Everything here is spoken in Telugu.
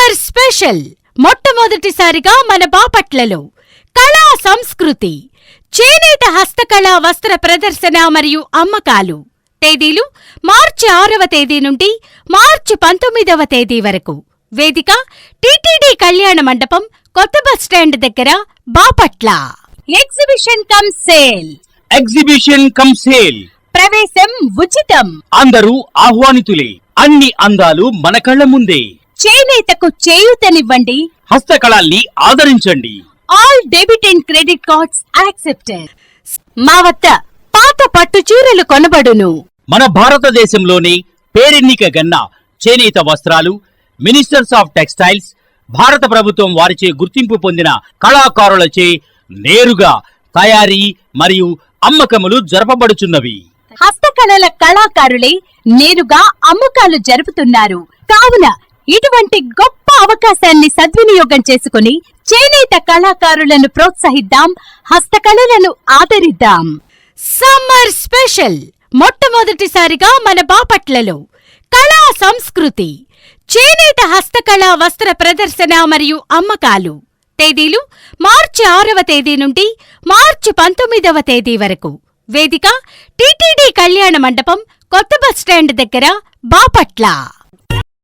సమ్మర్ స్పెషల్ మొట్టమొదటిసారిగా మన బాపట్లలో కళా సంస్కృతి చేనేత హస్తకళా వస్త్ర ప్రదర్శన మరియు అమ్మకాలు. తేదీలు మార్చి 6వ తేదీ నుండి మార్చి 19వ తేదీ వరకు. వేదిక టిటిడి కళ్యాణ మండపం, కొత్త బస్టాండ్ దగ్గర, బాపట్ల. Exhibition come sale. ప్రవేశం ఉచితం. అందరూ ఆహ్వానితులే. అన్ని అందాలు మన కళ్ళ ముందే. చేనేతకు చేయూతనివ్వండి. హస్తకళల్ని ఆదరించండి. All debit and credit cards accepted. మా వద్ద పాత పట్టు చీరలు కొనబడును. మన భారతదేశంలోనే పేరెన్నిక గన్న చేనేత వస్త్రాలు మినిస్టర్స్ ఆఫ్ టెక్స్టైల్స్, భారత ప్రభుత్వం వారిచే గుర్తింపు పొందిన కళాకారులచే నేరుగా తయారీ మరియు అమ్మకములు జరపబడుచున్నవి. హస్తకళల కళాకారులే నేరుగా అమ్మకాలు జరుపుతున్నారు. కావున ఇటువంటి గొప్ప అవకాశాన్ని సద్వినియోగం చేసుకుని చేనేత కళాకారులను ప్రోత్సహిద్దాం, హస్తకళలను ఆదరిద్దాం. సమ్మర్ స్పెషల్ మొట్టమొదటిసారిగా మన బాపట్లలో కళా సంస్కృతి చేనేత హస్తకళా వస్త్ర ప్రదర్శన మరియు అమ్మకాలు. తేదీలు మార్చి 6వ తేదీ నుండి మార్చి 19వ తేదీ వరకు. వేదిక టిటిడి కళ్యాణ మండపం, కొత్త బస్టాండ్ దగ్గర, బాపట్ల.